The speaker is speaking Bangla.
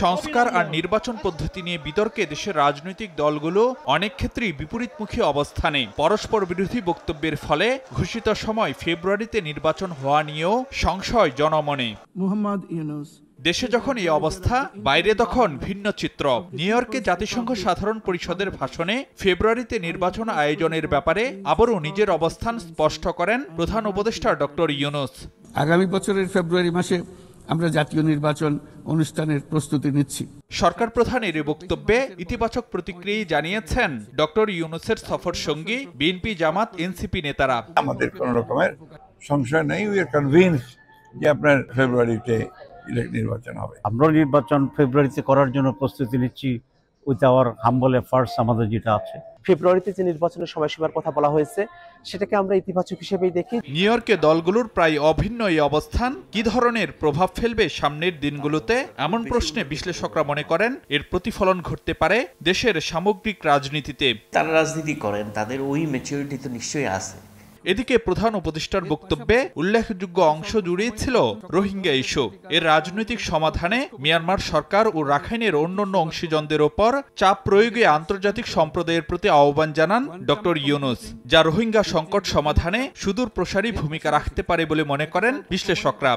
সংস্কার আর নির্বাচন পদ্ধতি নিয়ে বিতর্কে দেশের রাজনৈতিক দলগুলো অনেক ক্ষেত্রেই বিপরীতমুখী অবস্থানে। পরস্পর বিরোধী বক্তব্যের ফলে ঘোষিত সময় ফেব্রুয়ারিতে নির্বাচন হওয়া নিয়েও সংশয় জনমনে। দেশে যখন এই অবস্থা, বাইরে তখন ভিন্ন চিত্র। নিউ ইয়র্কে জাতিসংঘ সাধারণ পরিষদের ভাষণে ফেব্রুয়ারিতে নির্বাচন আয়োজনের ব্যাপারে আবারও নিজের অবস্থান স্পষ্ট করেন প্রধান উপদেষ্টা ডক্টর ইউনূস। আগামী বছরের ফেব্রুয়ারি মাসে আমরা জাতীয় নির্বাচন অনুষ্ঠানের প্রস্তুতি নিচ্ছি। সরকার প্রধানের এই বক্তব্যে ইতিবাচক প্রতিক্রিয়া জানিয়েছেন ডক্টর ইউনূসের সফর সঙ্গী বিএনপি, জামাত, এনসিপি নেতারা। আমাদের কোন রকমের সংশয় নেই, উই আর কনভিন্সড যে আপনার ফেব্রুয়ারিতে নির্বাচন হবে। আমরা নির্বাচন ফেব্রুয়ারিতে করার জন্য প্রস্তুতি নিচ্ছি উইথ আওয়ার হাম্বল এফার্টস। আমাদের যেটা আছে ফেব্রুয়ারিতে যে নির্বাচনের সময়সীমার কথা বলা হয়েছে সেটাকে আমরা ইতিবাচক হিসেবেই দেখি। নিউ ইয়র্কে দলগুলোর প্রায় অভিন্ন এই অবস্থান কি ধরনের প্রভাব ফেলবে সামনের দিনগুলোতে, এমন প্রশ্নে বিশ্লেষকরা মনে করেন এর প্রতিফলন ঘটতে পারে দেশের সামগ্রিক রাজনীতিতে। তারা রাজনীতি করেন, তাদের ওই ম্যাচুরিটি তো নিশ্চয়ই আছে। এদিকে প্রধান উপদেষ্টার বক্তব্যে উল্লেখযোগ্য অংশ জুড়েই ছিল রোহিঙ্গা ইস্যু। এর রাজনৈতিক সমাধানে মিয়ানমার সরকার ও রাখাইনের অন্যান্য অংশীজনদের ওপর চাপ প্রয়োগে আন্তর্জাতিক সম্প্রদায়ের প্রতি আহ্বান জানান ডক্টর ইউনূস, যা রোহিঙ্গা সংকট সমাধানে সুদূর প্রসারী ভূমিকা রাখতে পারে বলে মনে করেন বিশ্লেষকরা।